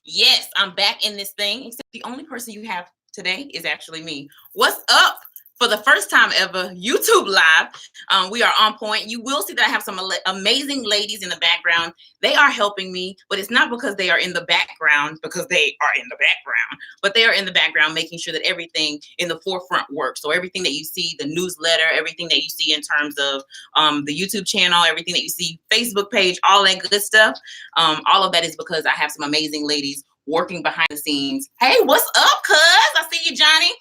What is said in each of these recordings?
Yes, I'm back in this thing. Except the only person you have today is actually me. What's up? For the first time ever, YouTube Live. We are on point. You will see that I have some amazing ladies in the background. They are helping me, but it's not because they are in the background, because they are in the background, but they are in the background making sure that everything in the forefront works. So everything that you see, the newsletter, everything that you see in terms of the YouTube channel, everything that you see, Facebook page, all that good stuff, all of that is because I have some amazing ladies working behind the scenes. Hey, what's up, cuz? I see you, Johnny.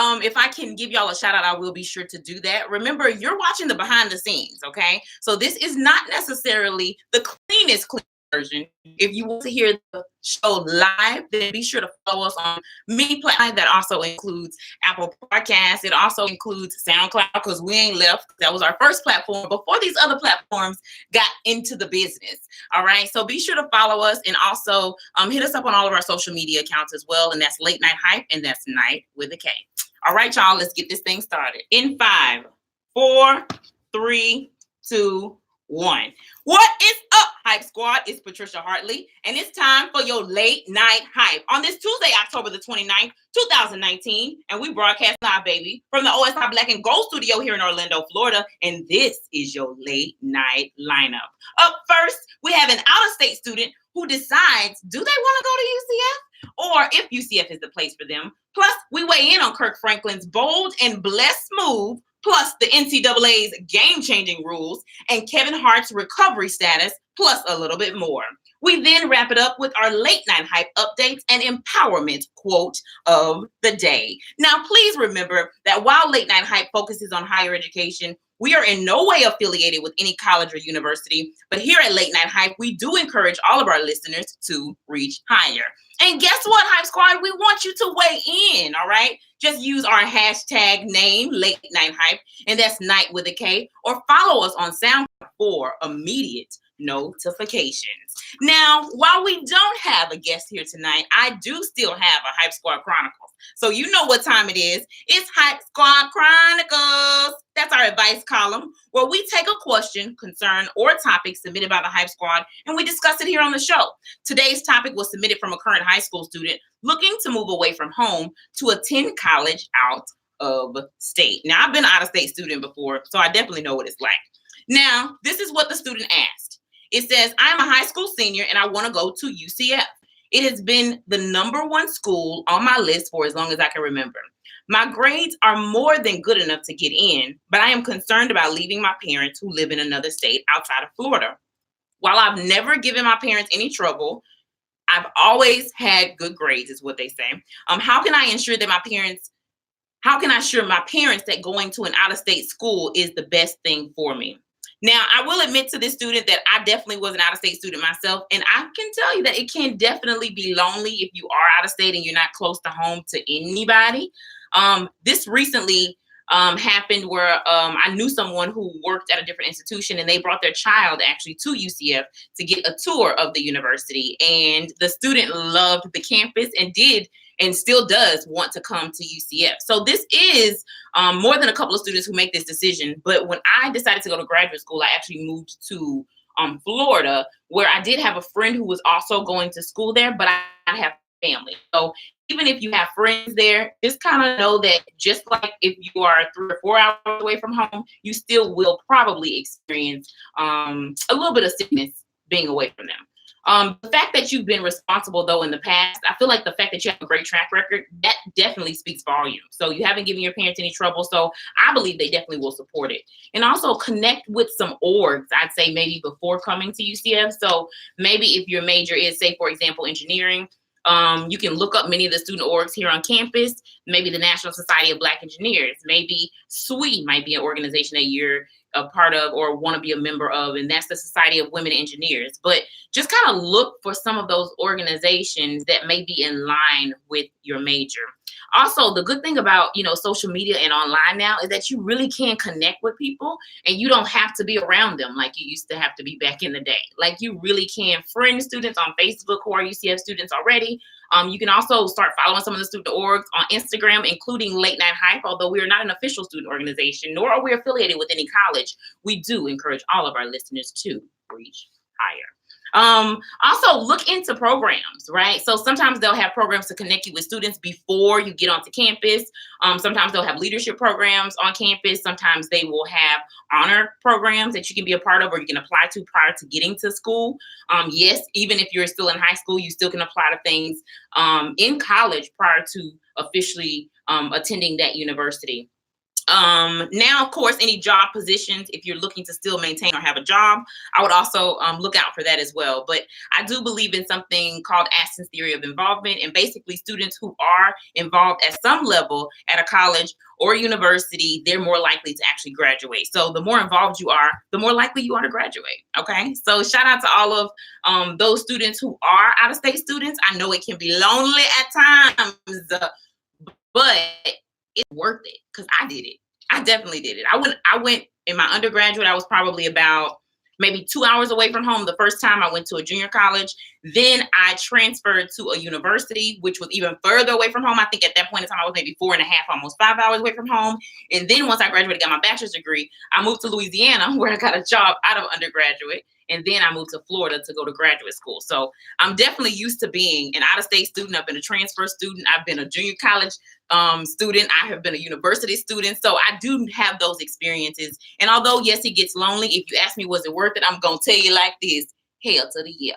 If I can give y'all a shout out, I will be sure to do that. Remember, you're watching the behind the scenes, okay? So this is not necessarily the cleanest version. If you want to hear the show live, then be sure to follow us on many platforms. That also includes Apple Podcasts. It also includes SoundCloud, because we ain't left. That was our first platform before these other platforms got into the business. All right. So be sure to follow us, and also hit us up on all of our social media accounts as well. And that's Late Night Hype, and that's Night with a K. All right, y'all, let's get this thing started. In 5, 4, 3, 2, 1. What is up, Hype Squad? It's Patricia Hartley, and it's time for your Late Night Hype on this Tuesday, October the 29th, 2019, and we broadcast live, baby, from the OSI Black and Gold studio here in Orlando, Florida, and this is your Late Night lineup. Up first, we have an out-of-state student who decides, do they want to go to UCF? Or if UCF is the place for them. Plus, we weigh in on Kirk Franklin's bold and blessed move, plus the NCAA's game-changing rules, and Kevin Hart's recovery status, plus a little bit more. We then wrap it up with our late night hype updates and empowerment quote of the day. Now, please remember that while late night hype focuses on higher education, we are in no way affiliated with any college or university, but here at Late Night Hype, we do encourage all of our listeners to reach higher. And guess what, Hype Squad? We want you to weigh in, all right? Just use our hashtag name, Late Night Hype, and that's Night with a K, or follow us on SoundCloud for immediate notifications. Now, while we don't have a guest here tonight, I do still have a Hype Squad Chronicles. So you know what time it is. It's Hype Squad Chronicles. That's our advice column where we take a question, concern, or topic submitted by the Hype Squad and we discuss it here on the show. Today's topic was submitted from a current high school student looking to move away from home to attend college out of state. Now, I've been an out-of-state student before, so I definitely know what it's like. Now, this is what the student asked. It says, I'm a high school senior and I want to go to UCF. It has been the #1 school on my list for as long as I can remember. My grades are more than good enough to get in, but I am concerned about leaving my parents who live in another state outside of Florida. While I've never given my parents any trouble, I've always had good grades, is what they say. How can I assure my parents that going to an out-of-state school is the best thing for me? Now, I will admit to this student that I definitely was an out-of-state student myself, and I can tell you that it can definitely be lonely if you are out of state and you're not close to home to anybody. This recently happened where I knew someone who worked at a different institution, and they brought their child actually to UCF to get a tour of the university. And the student loved the campus and did and still does want to come to UCF. So this is more than a couple of students who make this decision. But when I decided to go to graduate school, I actually moved to Florida, where I did have a friend who was also going to school there, but I have family. So even if you have friends there, just kind of know that just like if you are 3 or 4 hours away from home, you still will probably experience a little bit of sickness being away from them. The fact that you've been responsible, though, in the past, I feel like the fact that you have a great track record, that definitely speaks volumes. So you haven't given your parents any trouble. So I believe they definitely will support it. And also connect with some orgs, I'd say maybe before coming to UCF. So maybe if your major is, say, for example, engineering, you can look up many of the student orgs here on campus, maybe the National Society of Black Engineers, maybe SWE might be an organization that you're a part of or want to be a member of, and that's the Society of Women Engineers. But just kind of look for some of those organizations that may be in line with your major. Also, the good thing about, social media and online now is that you really can connect with people and you don't have to be around them like you used to have to be back in the day. Like you really can friend students on Facebook who are UCF students already. You can also start following some of the student orgs on Instagram, including Late Night Hype. Although we are not an official student organization, nor are we affiliated with any college, we do encourage all of our listeners to reach higher. Also look into programs, right? So sometimes they'll have programs to connect you with students before you get onto campus. Sometimes they'll have leadership programs on campus. Sometimes they will have honor programs that you can be a part of or you can apply to prior to getting to school. Yes, even if you're still in high school, you still can apply to things in college prior to officially attending that university. Now, of course, any job positions, if you're looking to still maintain or have a job, I would also look out for that as well. But I do believe in something called Aston's theory of involvement. And basically, students who are involved at some level at a college or university, they're more likely to actually graduate. So the more involved you are, the more likely you are to graduate. Okay. So shout out to all of those students who are out of state students. I know it can be lonely at times, but it's worth it because I did it. I definitely did it. I went in my undergraduate. I was probably about maybe 2 hours away from home the first time I went to a junior college. Then I transferred to a university, which was even further away from home. I think at that point in time, I was maybe 4.5, almost 5 hours away from home. And then once I graduated, got my bachelor's degree, I moved to Louisiana where I got a job out of undergraduate. And then I moved to Florida to go to graduate school. So I'm definitely used to being an out-of-state student. I've been a transfer student. I've been a junior college student. I have been a university student. So I do have those experiences. And although, yes, it gets lonely, if you ask me, was it worth it? I'm going to tell you like this, hell to the yeah.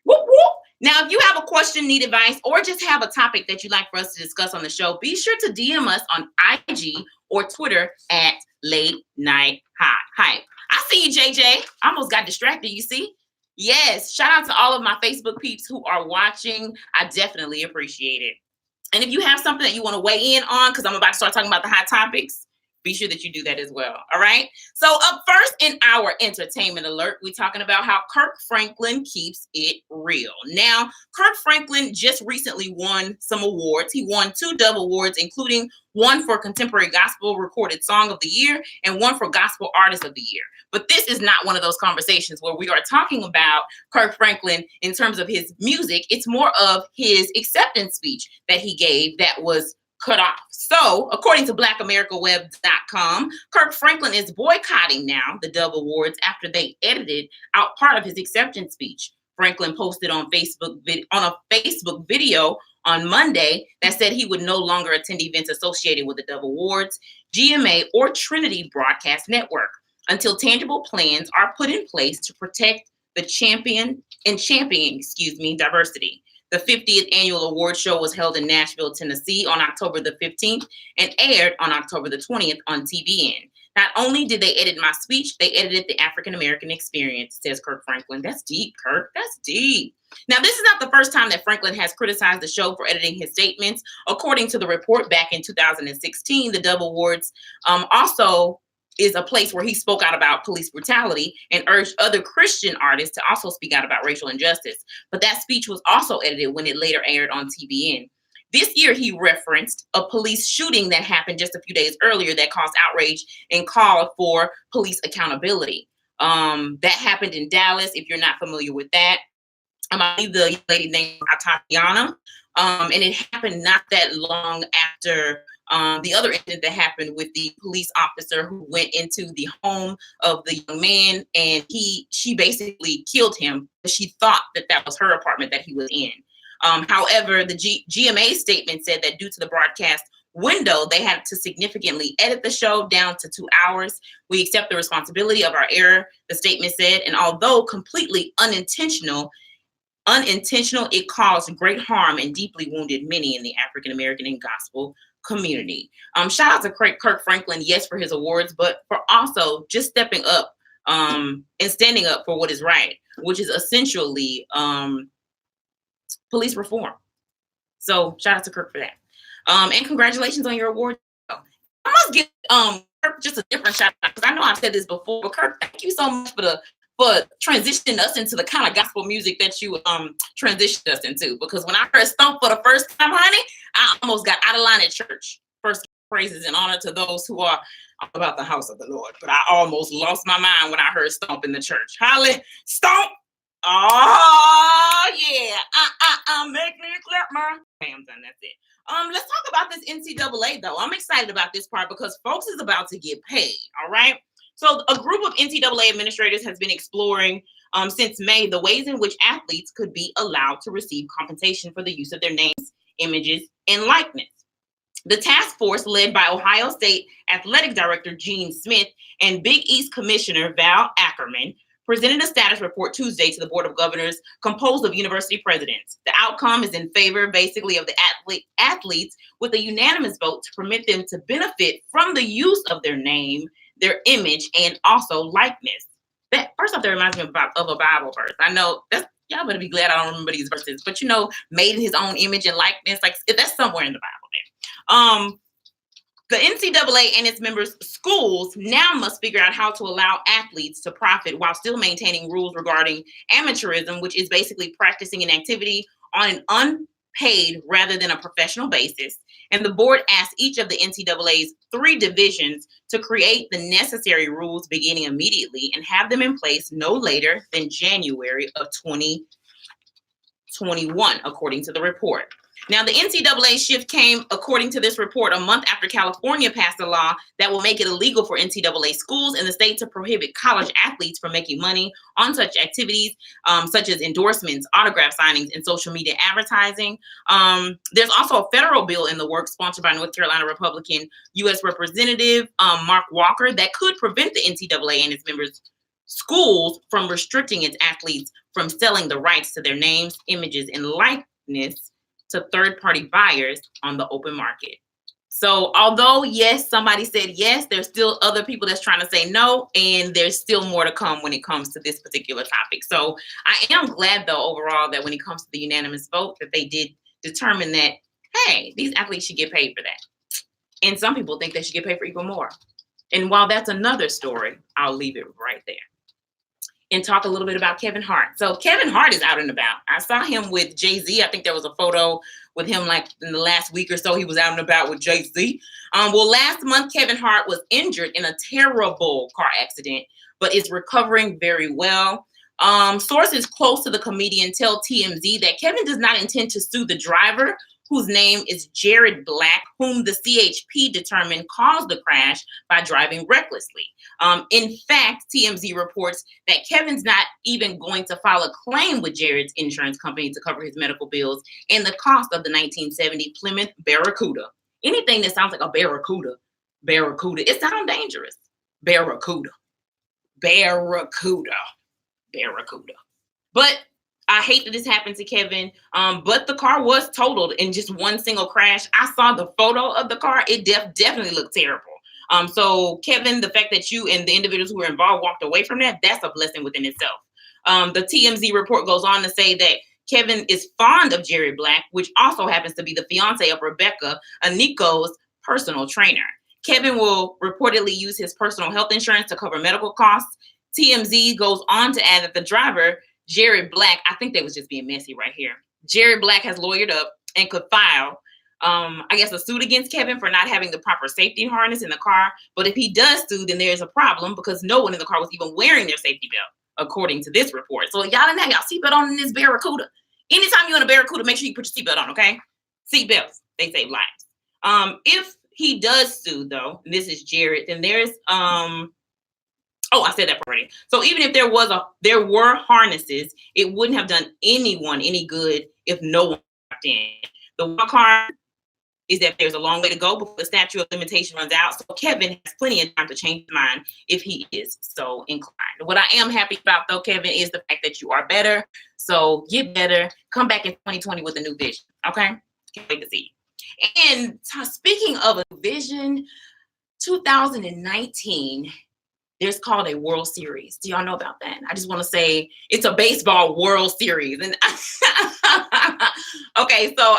Whoop, whoop. Now, if you have a question, need advice, or just have a topic that you'd like for us to discuss on the show, be sure to DM us on IG or Twitter at Late Night Hype. I see you, JJ. I almost got distracted, you see? Yes, shout out to all of my Facebook peeps who are watching. I definitely appreciate it. And if you have something that you want to weigh in on, because I'm about to start talking about the hot topics, be sure that you do that as well. All right. So up first in our entertainment alert, we're talking about how Kirk Franklin keeps it real. Now, Kirk Franklin just recently won some awards. He won 2 Dove Awards, including one for Contemporary Gospel Recorded Song of the Year and one for Gospel Artist of the Year. But this is not one of those conversations where we are talking about Kirk Franklin in terms of his music. It's more of his acceptance speech that he gave that was cut off. So, according to BlackAmericaWeb.com, Kirk Franklin is boycotting now the Dove Awards after they edited out part of his acceptance speech. Franklin posted on a Facebook video on Monday that said he would no longer attend events associated with the Dove Awards, GMA, or Trinity Broadcast Network until tangible plans are put in place to protect the champion diversity. The 50th annual award show was held in Nashville, Tennessee on October the 15th and aired on October the 20th on TVN. Not only did they edit my speech, they edited the African-American experience, says Kirk Franklin. That's deep, Kirk. That's deep. Now, this is not the first time that Franklin has criticized the show for editing his statements. According to the report back in 2016, the Dove Awards also is a place where he spoke out about police brutality and urged other Christian artists to also speak out about racial injustice. But that speech was also edited when it later aired on TVN. This year, he referenced a police shooting that happened just a few days earlier that caused outrage and called for police accountability. That happened in Dallas, if you're not familiar with that. I believe the lady named Tatiana. And it happened not that long after the other incident that happened with the police officer who went into the home of the young man, and she basically killed him. She thought that was her apartment that he was in. However, the GMA statement said that due to the broadcast window, they had to significantly edit the show down to 2 hours. We accept the responsibility of our error, the statement said, and although completely unintentional, it caused great harm and deeply wounded many in the African American and gospel community. Shout out to Kirk Franklin, yes, for his awards, but for also just stepping up and standing up for what is right, which is essentially police reform. So shout out to Kirk for that. And congratulations on your award. I must give Kirk just a different shout out, because I know I've said this before, but Kirk, thank you so much for transitioning us into the kind of gospel music that you transitioned us into. Because when I heard Stomp for the first time, honey, I almost got out of line at church. First, praises and honor to those who are about the house of the Lord. But I almost lost my mind when I heard Stomp in the church. Holly, Stomp! Oh, yeah. Make me clap my hands, and that's it. Let's talk about this NCAA, though. I'm excited about this part because folks is about to get paid, all right? So a group of NCAA administrators has been exploring since May the ways in which athletes could be allowed to receive compensation for the use of their names, images, and likeness. The task force, led by Ohio State Athletic Director Gene Smith and Big East Commissioner Val Ackerman, presented a status report Tuesday to the Board of Governors composed of university presidents. The outcome is in favor, basically, of the athletes with a unanimous vote to permit them to benefit from the use of their name, their image, and also likeness. That first off, that reminds me of a Bible verse. I know that's y'all better be glad I don't remember these verses, but made in his own image and likeness, like that's somewhere in the Bible there. The NCAA and its members schools now must figure out how to allow athletes to profit while still maintaining rules regarding amateurism, which is basically practicing an activity on an unpaid rather than a professional basis. And the board asked each of the NCAA's 3 divisions to create the necessary rules beginning immediately and have them in place no later than January of 2021, according to the report. Now, the NCAA shift came, according to this report, a month after California passed a law that will make it illegal for NCAA schools in the state to prohibit college athletes from making money on such activities, such as endorsements, autograph signings, and social media advertising. There's also a federal bill in the works sponsored by North Carolina Republican U.S. Representative Mark Walker that could prevent the NCAA and its members schools from restricting its athletes from selling the rights to their names, images, and likeness to third-party buyers on the open market. So although, yes, somebody said yes, there's still other people that's trying to say no, and there's still more to come when it comes to this particular topic. So I am glad, though, overall, that when it comes to the unanimous vote, that they did determine that, hey, these athletes should get paid for that. And some people think they should get paid for even more. And while that's another story, I'll leave it right there and talk a little bit about Kevin Hart. So Kevin Hart is out and about. I saw him with Jay-Z. I think there was a photo with him like in the last week or so. He was out and about with Jay-Z. Well, last month, Kevin Hart was injured in a terrible car accident, but is recovering very well. Sources close to the comedian tell TMZ that Kevin does not intend to sue the driver, whose name is Jared Black, whom the CHP determined caused the crash by driving recklessly. In fact, TMZ reports that Kevin's not even going to file a claim with Jared's insurance company to cover his medical bills and the cost of the 1970 Plymouth Barracuda. Anything that sounds like a Barracuda, it sounds dangerous. Barracuda. But I hate that this happened to Kevin, but the car was totaled in just one single crash. I saw the photo of the car. It definitely looked terrible. So Kevin, the fact that you and the individuals who were involved walked away from that, that's a blessing within itself. The TMZ report goes on to say that Kevin is fond of Jerry Black, which also happens to be the fiance of Rebecca, Aniko's personal trainer. Kevin will reportedly use his personal health insurance to cover medical costs. TMZ goes on to add that the driver, Jared Black, I think they was just being messy right here. Jared Black has lawyered up and could file, I guess, a suit against Kevin for not having the proper safety harness in the car. But if he does sue, then there's a problem because no one in the car was even wearing their safety belt, according to this report. So y'all didn't have y'all seatbelt on in this Barracuda. Anytime you're in a Barracuda, make sure you put your seatbelt on, okay? Seatbelts, they save lives. If he does sue, though, and this is Jared, then there's I said that already. So even if there were harnesses, it wouldn't have done anyone any good if no one got in. The wild card is that there's a long way to go before the statute of limitation runs out. So Kevin has plenty of time to change his mind if he is so inclined. What I am happy about, though, Kevin, is the fact that you are better. So get better. Come back in 2020 with a new vision. Okay? Can't wait to see you. And speaking of a vision, 2019. There's called a World Series. Do y'all know about that? I just want to say it's a baseball World Series. And okay, so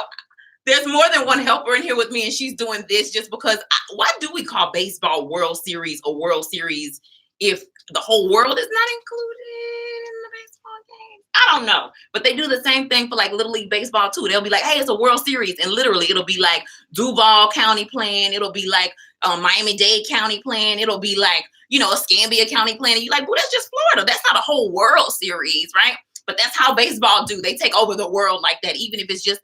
there's more than one helper in here with me, and she's doing this just because. Why do we call baseball World Series a World Series if the whole world is not included in the baseball game? I don't know, but they do the same thing for like Little League Baseball too. They'll be like, hey, it's a World Series, and literally it'll be like Duval County playing. It'll be like Miami-Dade County playing. It'll be like, Escambia County playing. And you're like, well, that's just Florida. That's not a whole World Series, right? But that's how baseball do. They take over the world like that, even if it's just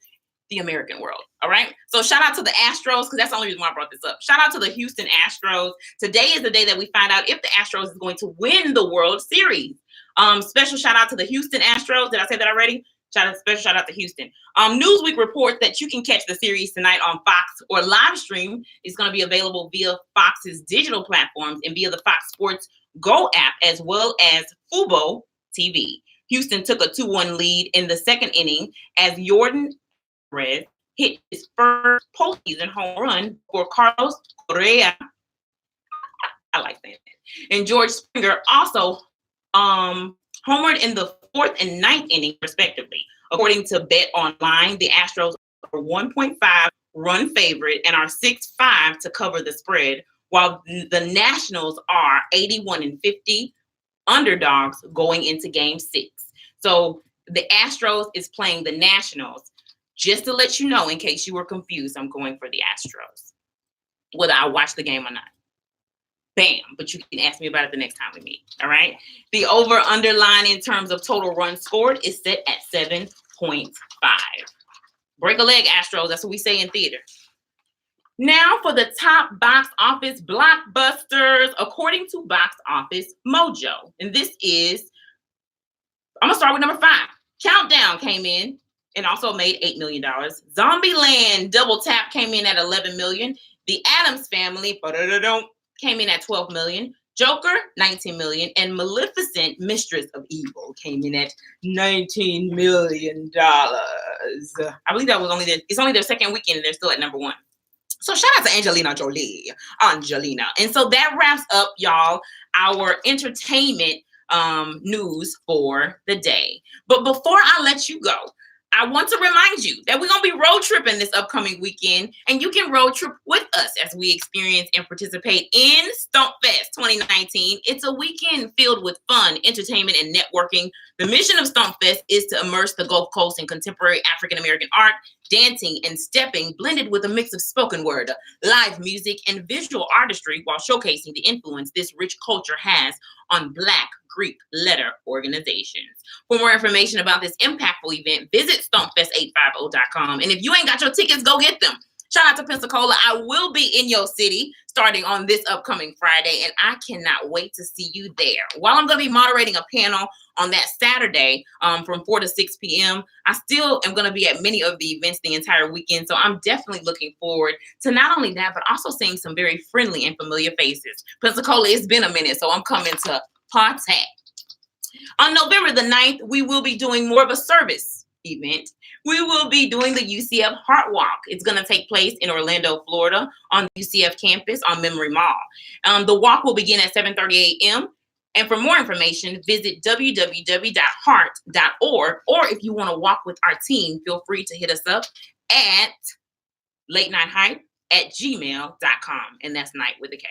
the American world. All right. So shout out to the Astros, because that's the only reason why I brought this up. Shout out to the Houston Astros. Today is the day that we find out if the Astros is going to win the World Series. Special shout out to the Houston Astros. Did I say that already? Special shout out to Houston. Newsweek reports that you can catch the series tonight on Fox or live stream. It's going to be available via Fox's digital platforms and via the Fox Sports Go app, as well as Fubo TV. Houston took a 2-1 lead in the second inning as Jordan Perez hit his first postseason home run for Carlos Correa. I like saying that. And George Springer also homered in the 4th and 9th inning, respectively. According to Bet Online, the Astros are 1.5 run favorite and are 6-5 to cover the spread, while the Nationals are 81-50 underdogs going into Game 6. So the Astros is playing the Nationals. Just to let you know, in case you were confused, I'm going for the Astros, whether I watch the game or not. Bam. But you can ask me about it the next time we meet. All right. The over-under line in terms of total runs scored is set at 7.5. Break a leg, Astros. That's what we say in theater. Now for the top box office blockbusters, according to Box Office Mojo. And this is, I'm going to start with number 5. Countdown came in and also made $8 million. Zombieland Double Tap came in at $11 million. The Addams Family came in at $12 million. Joker, $19 million. And Maleficent, Mistress of Evil, came in at $19 million. I believe that was it's only their second weekend and they're still at number 1. So shout out to Angelina Jolie. And so that wraps up, y'all, our entertainment news for the day. But before I let you go, I want to remind you that we're going to be road tripping this upcoming weekend, and you can road trip with us as we experience and participate in Stump Fest 2019. It's a weekend filled with fun, entertainment, and networking. The mission of Stump Fest is to immerse the Gulf Coast in contemporary African-American art, dancing, and stepping, blended with a mix of spoken word, live music, and visual artistry, while showcasing the influence this rich culture has on Black Greek letter organizations. For more information about this impactful event, visit stumpfest850.com. And if you ain't got your tickets, go get them. Shout out to Pensacola. I will be in your city starting on this upcoming Friday, and I cannot wait to see you there. While I'm going to be moderating a panel on that Saturday from 4 to 6 p.m., I still am going to be at many of the events the entire weekend, so I'm definitely looking forward to not only that, but also seeing some very friendly and familiar faces. Pensacola, it's been a minute, so I'm coming to party. On November the 9th, we will be doing more of a service event. We will be doing the UCF Hart Walk. It's going to take place in Orlando, Florida, on the UCF campus on Memory Mall. The walk will begin at 7:30 a.m. And for more information, visit www.hart.org. Or if you want to walk with our team, feel free to hit us up at latenighthype@gmail.com. And that's night with a K.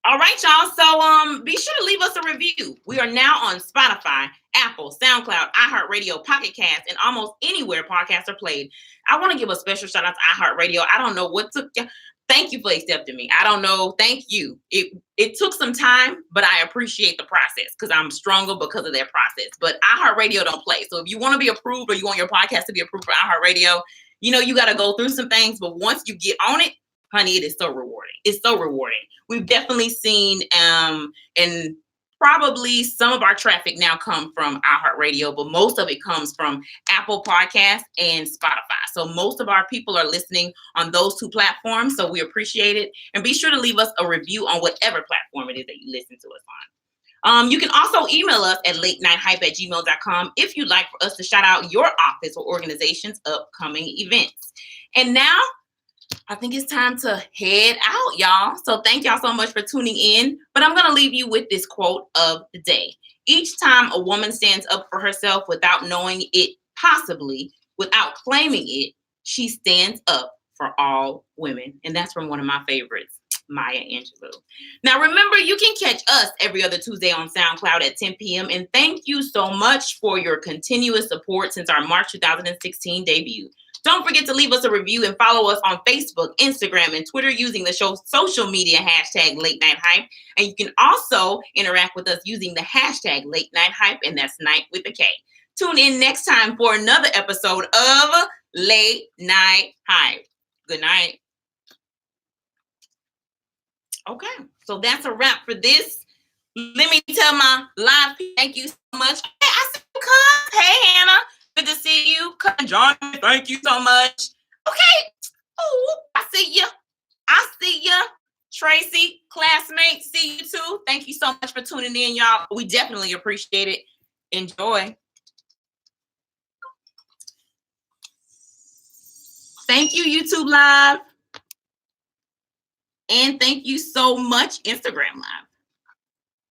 All right, y'all. So be sure to leave us a review. We are now on Spotify, Apple, SoundCloud, iHeartRadio, Pocket Cast, and almost anywhere podcasts are played. I want to give a special shout out to iHeartRadio. I don't know what took. Thank you for accepting me. I don't know. Thank you. It took some time, but I appreciate the process because I'm stronger because of that process. But iHeartRadio don't play. So if you want to be approved or you want your podcast to be approved for iHeartRadio, you got to go through some things. But once you get on it, honey, it is so rewarding. It's so rewarding. We've definitely seen, and probably some of our traffic now come from iHeartRadio, but most of it comes from Apple Podcasts and Spotify. So most of our people are listening on those two platforms. So we appreciate it. And be sure to leave us a review on whatever platform it is that you listen to us on. You can also email us at latenighthype@gmail.com if you'd like for us to shout out your office or organization's upcoming events. And now, I think it's time to head out, y'all. So thank y'all so much for tuning in. But I'm going to leave you with this quote of the day. Each time a woman stands up for herself without knowing it, possibly without claiming it, she stands up for all women. And that's from one of my favorites, Maya Angelou. Now, remember, you can catch us every other Tuesday on SoundCloud at 10 p.m. And thank you so much for your continuous support since our March 2016 debut. Don't forget to leave us a review and follow us on Facebook, Instagram, and Twitter using the show's social media hashtag Late Night Hype. And you can also interact with us using the hashtag Late Night Hype, and that's night with a K. Tune in next time for another episode of Late Night Hype. Good night. Okay, so that's a wrap for this Let me tell my live people, thank you so much. Hey, I see you, cuz. Hey, Hannah. Good to see you. Cousin John, thank you so much. Okay. Oh, I see you. I see you. Tracy, classmate, see you too. Thank you so much for tuning in, y'all. We definitely appreciate it. Enjoy. Thank you, YouTube Live. And thank you so much, Instagram Live.